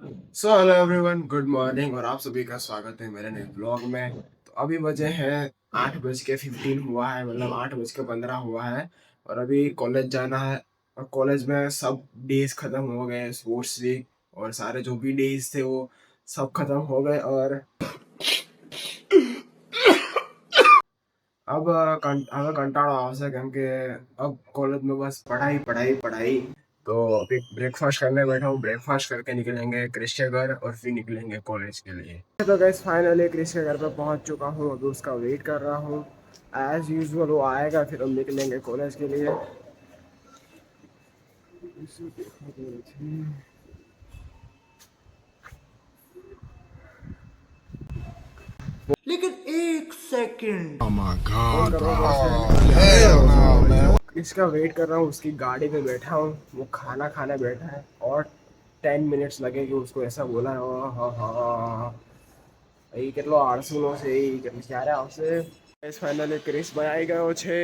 Hello everyone, good morning और आप सभी का स्वागत है मेरे नए ब्लॉग में। तो अभी बजे हैं 8:15 हुआ है, मतलब 8:15 हुआ है। और अभी कॉलेज जाना है। और कॉलेज में सब डेज खत्म हो गए, स्पोर्ट्स डे और सारे जो भी डेज थे वो सब खत्म हो गए। और હવે કંટાળો આવશે કેમ કે अब कॉलेज में बस पढ़ाई पढ़ाई पढ़ाई। तो अभी ब्रेकफास्ट करने बैठा हूँ, ब्रेकफास्ट करके निकलेंगे क्रिश के घर और फिर निकलेंगे कॉलेज के लिए। तो गैस फाइनली क्रिश के घर पर पहुँच चुका हूँ, अभी उसका वेट कर रहा हूँ। एज यूजुअल वो आएगा फिर हम निकलेंगे कॉलेज के लिए। लेकिन एक second. Oh my phone god, कर bro. रहा हूँ Oh, hell no, man. इसका वेट कर रहा हूँ, उसकी गाड़ी पे बैठा हूँ, वो खाना खाने बैठा है और 10 मिनट्स लगेगी उसको, ऐसा बोला है। हाँ हाँ, એ કેટલો આળસુનો છે, એ ક્યારે આવશે? ગાઈસ ફાઇનલી ક્રિશભાઈ આવી ગયો છે,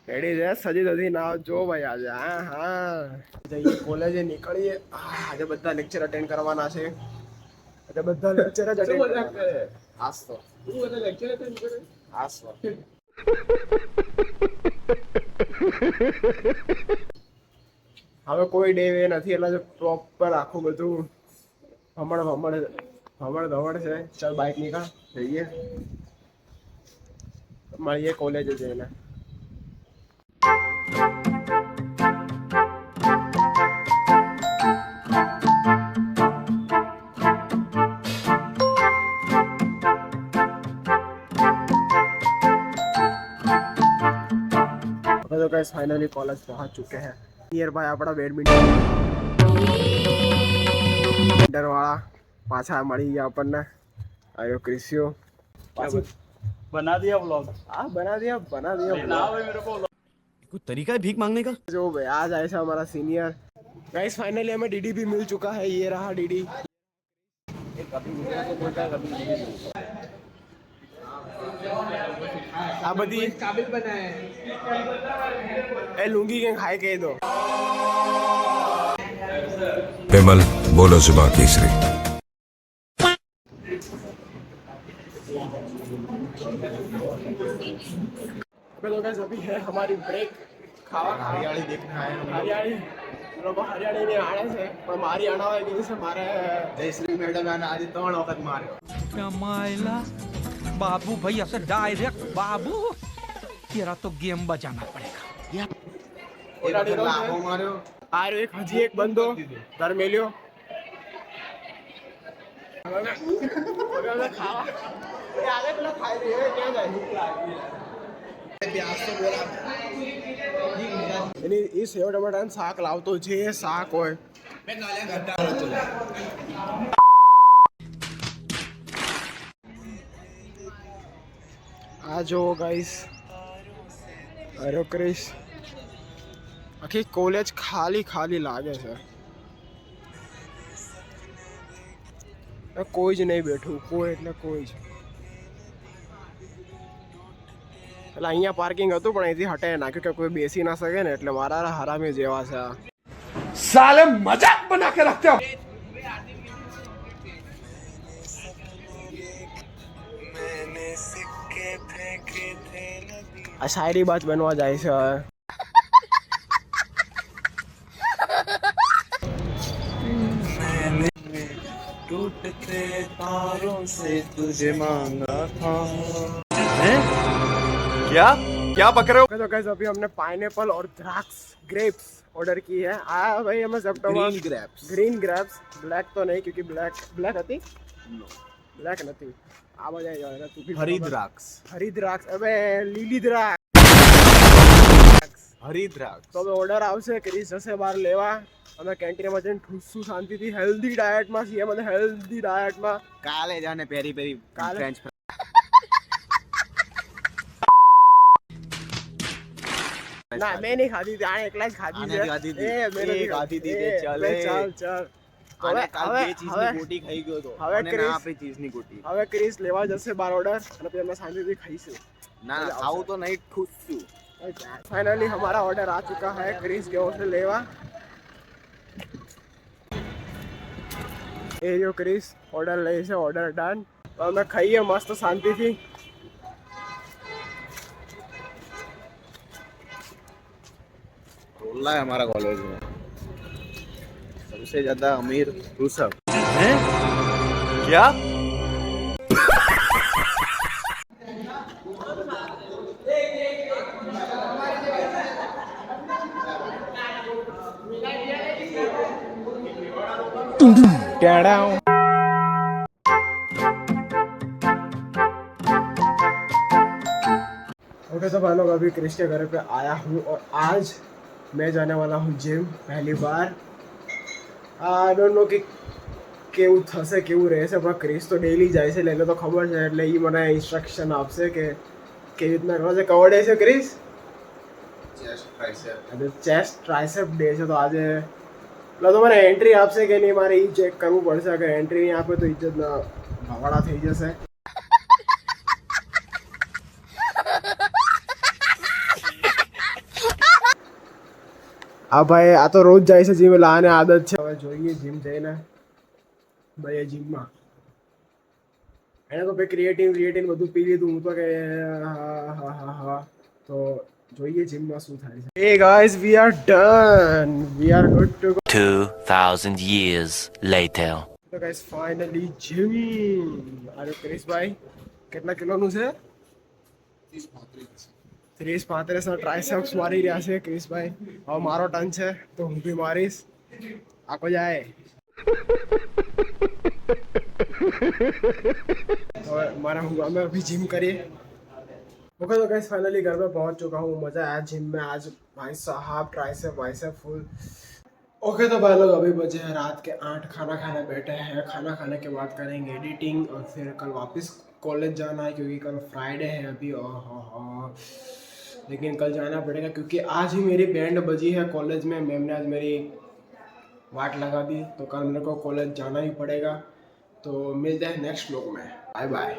રેડી છે, સજી ધજી ના જો ભાઈ આજે હા હા જઈએ કોલેજે નીકળીએ। આજે બધા લેક્ચર અટેન્ડ કરવાના છે, આજે બધા લેક્ચર જ અટેન્ડ કરવાના। હાસ તો તું બધા લેક્ચર અટેન્ડ કરે? હાસ તો હવે કોઈ ડે વે નથી, એટલે પ્રોપર આખું બધું ભમણ ભમણ ભમણ ધમણ છે। ચાલ બાઇક નીકળ, જઈએ મળીએ કોલેજે જઈને। હવે તો ગાઈસ ફાઇનલી કોલેજ પહોંચ ચુકે हैं। નિયર બાય આપણા બેડમિન્ટન વાળા પાછા મળી ગયા આપણને। આયો ક્રિસ્યો પાછી बना दिया व्लॉग। बना दिया vlog। कुछ तरीका है भीख मांगने का। जो भाई आज आए थे हमारा सीनियर। गाइस फाइनली हमें डीडी भी मिल चुका है, ये रहा डीडी। આ બધી કાબિલ બનાય એ લુંગી કે ખાઈ કે દો। विमल बोलो जुबान तीसरी। तो गाइस अभी है हमारी ब्रेक, खावा हरियाणी देखना है। हरियाणी लोग हरियाणी ने आने से पर मारी आना હોય કે છે મારે જયશ્રી મેડમ આને આજે 3 વખત માર્યો। मायला बाबू भाई ऐसे डायरेक्ट बाबू तेरा तो गेम बजाना पड़ेगा। ઓલાડી લાખો માર્યો। આરો એક હજી એક બંદો ઘર મેલ્યો। હવે ખાવા એ આગળ પેલા ખાઈ રહ્યો ક્યાં જાય? ભૂખ લાગી પ્યાસ તો બોલા એની એ સેવ ટમાટાનું શાક લાવતો, જે શાક હોય મેં ગાલે ઘટા ચલો। આ જો ગાઈસ, અરે ક્રિશ આખી કોલેજ ખાલી ખાલી લાગે છે, કોઈ જ નહીં બેઠું, કોઈ એટલે કોઈ જ। એટલે અહીંયા પાર્કિંગ હતું પણ અહીંથી હટાવી નાખ્યું કે કોઈ બેસી ના શકે ને, એટલે મારા હરામી જેવા છે આ। साले मजाक बना के रखते हो। આ શાયરી બાત બનવા જાય છે હવે। टूटते तारों से तुझे मांगा था। क्या क्या पक रहे हो? तो गाइस अभी हमने पाइनएप्पल और द्राक्ष ग्रेप्स ऑर्डर की है। आया भाई हमें सेप्टेम्बर ग्रीन ग्रेप्स, ब्लैक तो नहीं क्योंकि ब्लैक હતી બ્લેક નથી। આ બધા જાય તું हरी द्राक्ष। હરી દ્રાક્ષ, હવે લીલી દ્રાક્ષ हरी द्राक्ष। તો હવે ઓર્ડર આવશે, ક્રિસ જશે બહાર લેવા, અમે કેન્ટીનમાં જઈને ઠૂસું શાંતિથી હેલ્ધી ડાયટમાં છીએ, મને હેલ્ધી ડાયટમાં काले जाने पेरी पेरी કાલે फ्रेंच ના મેં નહીં ખાધી હતી, આને એકલા જ ખાધી આને છે। ખાધી હતી। એ મેં એ નથી ખાધી હતી, એ, ચાલ, બે એ। ચાલ ચાલ આને હવે કાલ હવે બે ચીઝની હવે ગોટી ખાઈ ગયો તો હવે અને ક્રિસ- ના આપી ચીઝની ગોટી। હવે ક્રિસ લેવા જશે બાર ઓર્ડર અને પછી અમે શાંતિથી ખાઈશું। ના ના ખાવું તો નહીં, ખુશ છું। फाइनली हमारा ऑर्डर आ चुका है, क्रिस गया उसे लेवा। એ જો ક્રિસ ઓર્ડર લે છે, ઓર્ડર ડન. અમે ખાઈએ મસ્ત શાંતિથી. रोला है हमारा कॉलेज में सबसे ज्यादा अमीर ऋषभ. क्या? ओके तो भाई लोग अभी क्रिस के घर पे आया हूँ और आज मैं जाने वाला हूँ जिम पहली बार. आई डोंट नो कि કેવું થશે કેવું રહેશે, પણ ક્રિસ તો ડેઈલી જાય છે એટલે એને તો ખબર છે, એટલે એ મને ઇન્સ્ટ્રક્શન આપશે કે કેવી રીતના કરવા છે. કવર ડે છે ક્રિસ? આજે ચેસ્ટ ટ્રાઇસેપ ડે છે, તો આજે એટલે તો મને એન્ટ્રી આપશે કે નહીં મારે એ ચેક કરવું પડશે. અગર એન્ટ્રી નહીં આપે તો ઇજ્જતના ભવાડા થઈ જશે. આ ભાઈ આ તો રોજ જાય છે જીમ, એટલે આને આદત છે. હવે જોઈએ જીમ જઈને ભાઈ જીમમાં એને તો ભાઈ ક્રિએટિન બધું પી લીધું. હું તો કે હા તો જોઈએ જીમમાં શું થાય છે. Hey guys we are done, we are good to go. 2000 years later. તો ગાઈઝ ફાઇનલી જીમ. અરે ક્રિસભાઈ કેટલા કિલોનું છે? 30-35 ના ટ્રાઇસેપ્સ મારી રહ્યા છે ક્રિસભાઈ. હવે મારો ટર્ન છે તો હું બી મારીશ. આખો જાય. અમે अभी जिम करिए. ओके तो गाइस फाइनली घर पे पहुंच चुका हूँ. मज़ा आया जिम में आज भाई साहब. Tricep bicep full. ओके तो भाई लोग अभी बजे हैं रात के 8. खाना खाने बैठे हैं. खाना खाने के बाद करेंगे एडिटिंग और फिर कल वापस कॉलेज जाना है क्योंकि कल फ्राइडे है अभी. लेकिन कल जाना पड़ेगा क्योंकि आज ही मेरी बैंड बजी है कॉलेज में. मैम ने आज मेरी वाट लगा दी तो कल मेरे को कॉलेज जाना ही पड़ेगा. तो मिलते हैं नेक्स्ट व्लॉग में. Bye bye.